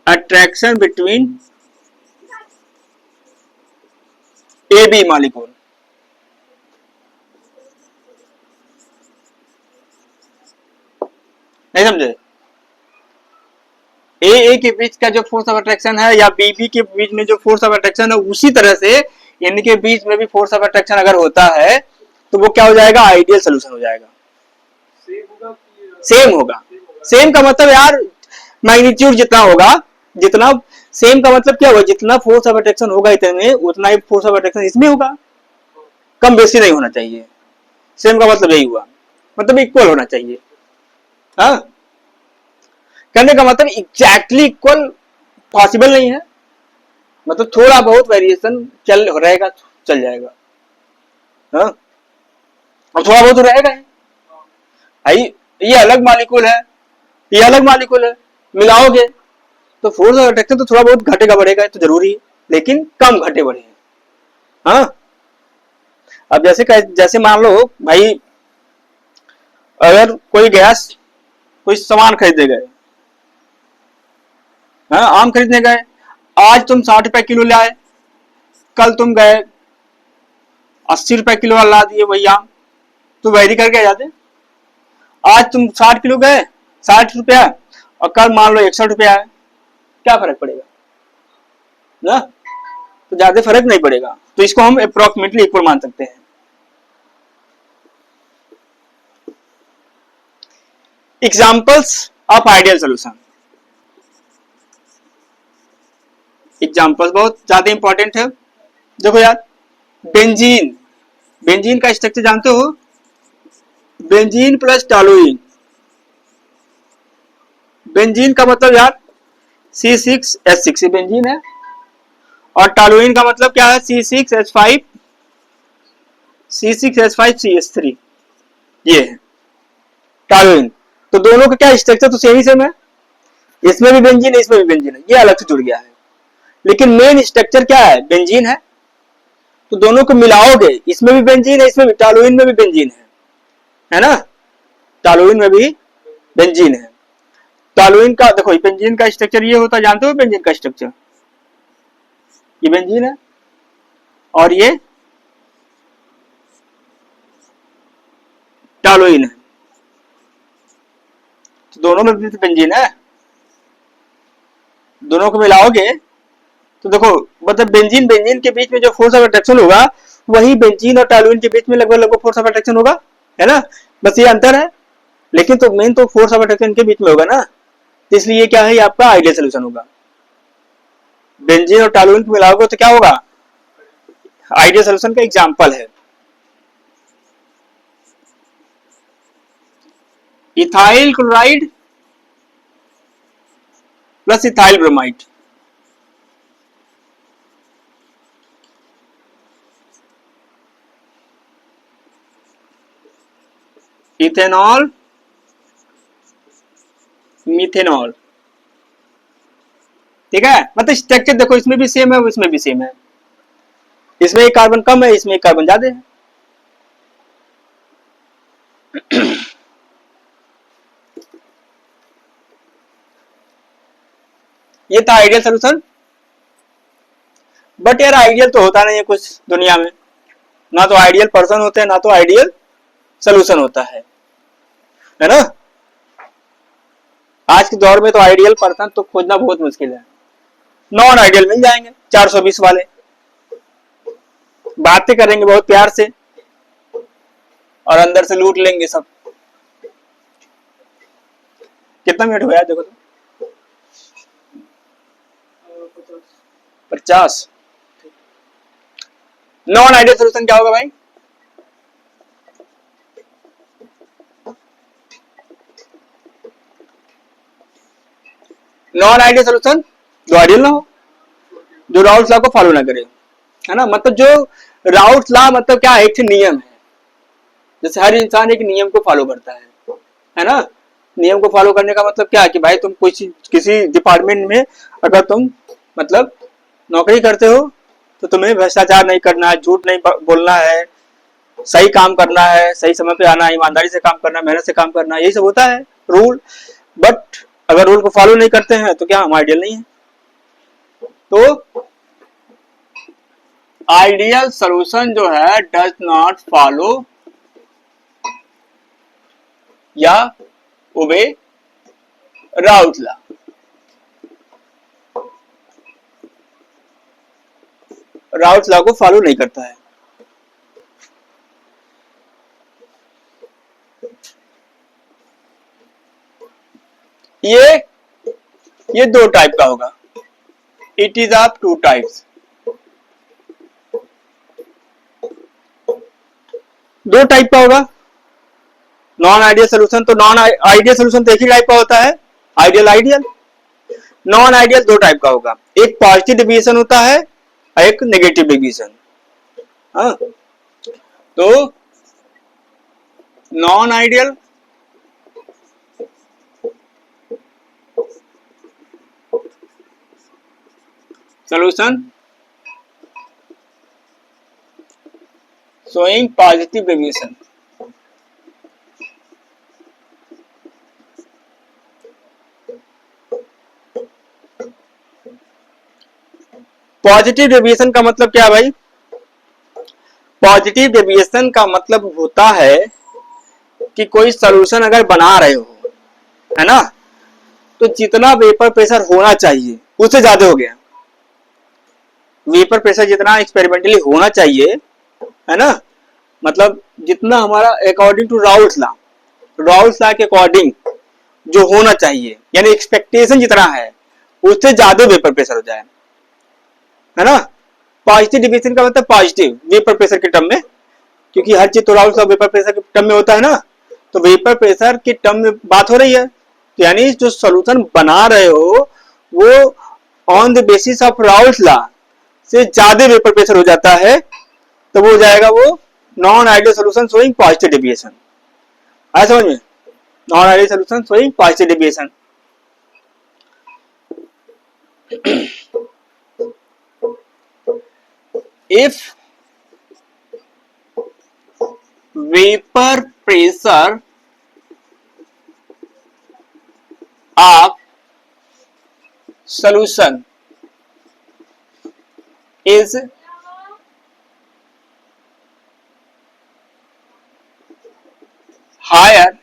[SPEAKER 1] attraction between AB molecule। नहीं समझे? ए के बीच का जो फोर्स ऑफ अट्रैक्शन है या बीबी के बीच में जो फोर्स ऑफ अट्रैक्शन है उसी तरह से इनके बीच में भी फोर्स ऑफ अट्रैक्शन अगर होता है तो वो क्या हो जाएगा? आइडियल सोल्यूशन हो जाएगा। सेम होगा। सेम का मतलब यार मैग्नीट्यूड जितना होगा, जितना सेम का मतलब क्या होगा? जितना फोर्स ऑफ अट्रैक्शन होगा इतने में उतना ही फोर्स ऑफ अट्रैक्शन इसमें होगा, कम बेसी नहीं होना चाहिए। सेम का मतलब यही हुआ, मतलब इक्वल होना चाहिए। हाँ, करने का मतलब एग्जैक्टली इक्वल पॉसिबल नहीं है, मतलब थोड़ा बहुत वेरिएशन चल रहेगा, चल जाएगा। हाँ, अब थोड़ा बहुत रहेगा भाई, ये अलग मॉलिक्यूल है, ये अलग मॉलिक्यूल है, मिलाओगे तो फोर्स ऑफ अट्रैक्शन तो थोड़ा बहुत घटेगा बढ़ेगा तो जरूरी है, लेकिन कम घटे बढ़े। हाँ, अब जैसे मान लो भाई, अगर कोई गैस कोई सामान खरीदने गए, हाँ, आम खरीदने गए, आज तुम 60 रुपए किलो लाए, कल तुम गए 80 रुपए किलो ला दिए वही आम, तो वैरी करके आ जाते। आज तुम 60 किलो गए 60 रुपया और कल मान लो 61 रुपया है, क्या फर्क पड़ेगा ना? तो ज्यादा फर्क नहीं पड़ेगा, तो इसको हम अप्रोक्सीमेटली इक्वल मान सकते हैं। Examples of ideal solution. Examples बहुत ज्यादा इंपॉर्टेंट है। देखो यार, बेंजीन, बेंजीन का स्ट्रक्चर जानते हो? Benzene plus toluene. बेंजीन का मतलब यार C6H6 बेंजीन है, और टॉलुइन का मतलब क्या है? C6H5CH3 ये है टॉलुइन। तो दोनों का क्या स्ट्रक्चर तो सेम है, इसमें भी बेंजीन है, इसमें भी बेंजीन है, ये अलग से जुड़ गया है, लेकिन मेन स्ट्रक्चर क्या है? बेंजीन है। तो दोनों को मिलाओगे, इसमें भी बेंजीन है, इसमें भी, टॉलुइन में भी बेंजीन है ना? टॉलुइन में भी बेंजीन है। टॉलुइन का देखो, बेंजीन का स्ट्रक्चर ये होता है, जानते हो बेंजीन का स्ट्रक्चर? ये बेंजीन है और ये टॉलुइन है, तो दोनों में भी बेंजीन है। दोनों को मिलाओगे तो देखो, मतलब बेंजीन के बीच में जो फोर्स ऑफ अट्रैक्शन होगा वही बेंजीन और टॉलुइन के बीच में लगभग फोर्स ऑफ अट्रैक्शन होगा, है ना? बस ये अंतर है, लेकिन तो मेन तो फोर्स ऑफ अट्रैक्शन के बीच में होगा ना, तो इसलिए क्या है? ये आपका आइडियल सोल्यूशन होगा। बेंजीन और टॉलुइन को मिलाओगे तो क्या होगा? आइडियल सोल्यूशन का एग्जांपल है ethyl chloride plus ethyl bromide. Ethanol methanol, ठीक है? मतलब स्ट्रक्चर देखो, इसमें भी सेम है, इसमें भी सेम है, इसमें एक कार्बन कम है, इसमें एक कार्बन ज्यादा है। ये था आइडियल सोल्यूशन। बट यार आइडियल तो होता नहीं है कुछ दुनिया में, ना तो आइडियल पर्सन होते हैं, ना तो आइडियल सोल्यूशन होता है ना? आज के दौर में तो आइडियल पर्सन तो खोजना बहुत मुश्किल है। नॉन आइडियल मिल जाएंगे 420 वाले, बातें करेंगे बहुत प्यार से और अंदर से लूट लेंगे सब। कितना मिनट हुआ देखो तो, 50। नॉन आइडियल सोल्यूशन क्या होगा भाई? नॉन आइडियल सोल्यूशन जो आइडियल ना हो, जो राउल्स लॉ को फॉलो ना करे, है ना। मतलब जो राउल्स लॉ मतलब क्या है, एक नियम है। जैसे हर इंसान एक नियम को फॉलो करता है ना। नियम को फॉलो करने का मतलब क्या है कि भाई तुम किसी डिपार्टमेंट में अगर तुम मतलब नौकरी करते हो तो तुम्हें भ्रष्टाचार नहीं करना है, झूठ नहीं बोलना है, सही काम करना है, सही समय पे आना है, ईमानदारी से काम करना है, मेहनत से काम करना है, यही सब होता है रूल। बट अगर रूल को फॉलो नहीं करते हैं तो क्या हम आइडियल नहीं है? तो आइडियल सोल्यूशन जो है डज नॉट फॉलो या ओबे राउल्स लॉ। राउल्स लॉ को फॉलो नहीं करता है। ये दो टाइप का होगा। It is of two types. दो टाइप का होगा नॉन आइडियल सोल्यूशन। तो नॉन आइडियल सोल्यूशन तो एक ही टाइप का होता है, आइडियल आइडियल। नॉन आइडियल दो टाइप का होगा, एक पॉजिटिव डेविएशन होता है और एक नेगेटिव डेविएशन। हाँ, तो non ideal solution showing positive deviation। Positive deviation का मतलब क्या है भाई? पॉजिटिव डेविएशन का मतलब होता है कि कोई सोल्यूशन अगर बना रहे हो, है ना, तो जितना वेपर प्रेशर होना चाहिए उससे ज्यादा हो गया। वेपर प्रेशर जितना एक्सपेरिमेंटली होना चाहिए, है ना, मतलब जितना हमारा अकॉर्डिंग टू राउल्स लॉ के अकॉर्डिंग जो होना चाहिए, यानी एक्सपेक्टेशन जितना है उससे ज्यादा वेपर प्रेशर हो जाए, है ना। पॉजिटिव डेविएशन का मतलब पॉजिटिव वेपर प्रेशर के टर्म में, क्योंकि हर चीज तो राउल्स लॉ वेपर प्रेशर के टर्म में होता है ना। तो वेपर प्रेशर के टर्म में बात हो रही है, तो यानी जो सोल्यूशन बना रहे हो वो on the basis of Raoult's law से ज्यादा वेपर प्रेशर हो जाता है, तो वो हो जाएगा वो non ideal solution showing positive deviation. आया समझ में? Non ideal solution showing positive deviation. if vapor pressure of solution is higher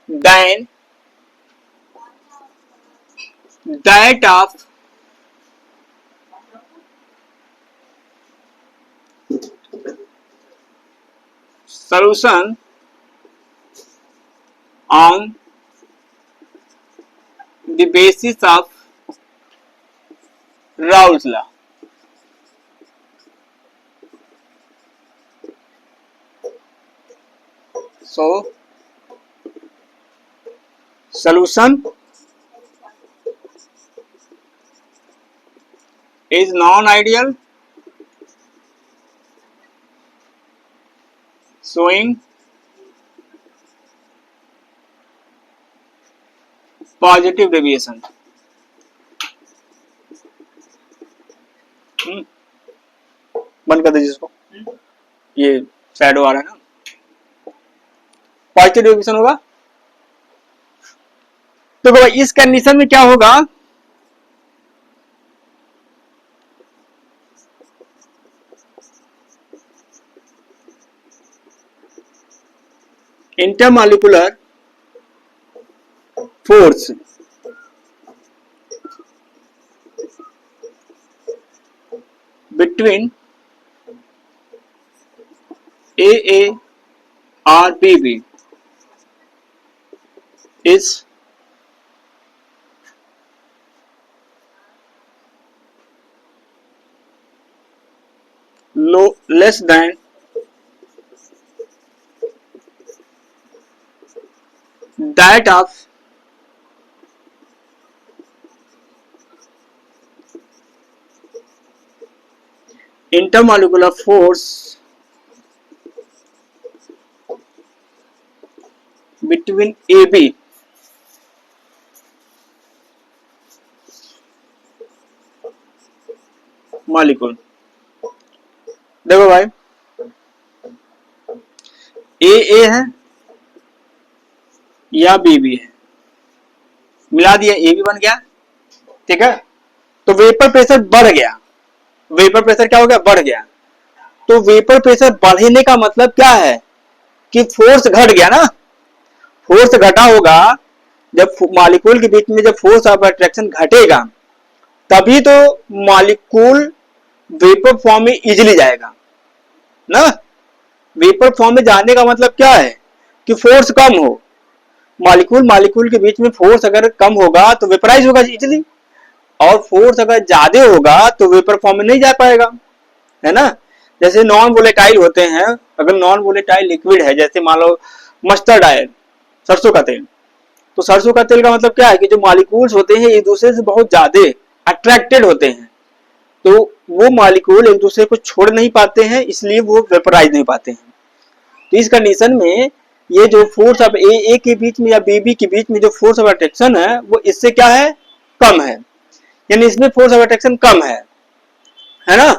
[SPEAKER 1] than that of solution on the basis of Raoult's law. So, solution is non-ideal, showing positive deviation. बंद कर दीजिए इसको, ये shadow आ रहा है ना। Positive deviation होगा तो भाई इस कंडीशन में क्या होगा, intermolecular force between AA or BB is less than that of intermolecular force between AB molecule। देखो भाई, ए है या बी है, मिला दिया, ए भी बन गया, ठीक है। तो वेपर प्रेशर बढ़ गया, वेपर प्रेशर क्या हो गया, बढ़ गया। तो वेपर प्रेशर बढ़ने का मतलब क्या है कि फोर्स घट गया ना, फोर्स घटा होगा। जब मॉलिक्यूल के बीच में जब फोर्स ऑफ अट्रैक्शन घटेगा तभी तो मॉलिक्यूल वेपर फॉर्म में इजीली जाएगा ना। वेपर फॉर्म में जाने का मतलब क्या है कि फोर्स कम हो, मॉलिक्यूल के बीच में फोर्स अगर कम होगा तो वेपराइज होगा इजीली, और फोर्स अगर ज्यादा होगा तो वेपर फॉर्म में नहीं जा पाएगा, है ना। जैसे नॉन वोलेटाइल होते हैं, अगर नॉन वोलेटाइल लिक्विड है, जैसे मान लो मस्टर्ड ऑयल, सरसों का तेल, तो सरसों का तेल का मतलब क्या है कि जो मॉलिक्यूल्स होते हैं एक दूसरे से बहुत ज्यादा अट्रैक्टेड होते हैं, तो वो मॉलिक्यूल एक दूसरे को छोड़ नहीं पाते हैं, इसलिए वो वेपराइज नहीं पाते हैं। तो इस कंडीशन में ये जो फोर्स ऑफ ए के बीच में या बी के बीच में जो फोर्स ऑफ अट्रैक्शन है वो इससे क्या है, कम है, यानी इसमें फोर्स ऑफ अट्रैक्शन कम है ना,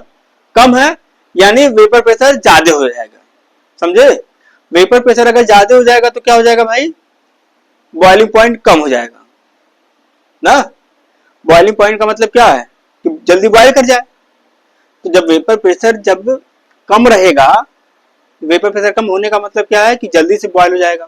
[SPEAKER 1] कम है, यानी वेपर प्रेशर ज्यादा हो जाएगा, समझे। वेपर प्रेशर अगर ज्यादा हो जाएगा तो क्या हो जाएगा भाई, बॉइलिंग पॉइंट कम हो जाएगा ना। बॉइलिंग पॉइंट का मतलब क्या है कि जल्दी बॉयल कर जाए। तो जब वेपर प्रेशर जब कम रहेगा, वेपर प्रेशर कम होने का मतलब क्या है कि जल्दी से बॉयल हो जाएगा।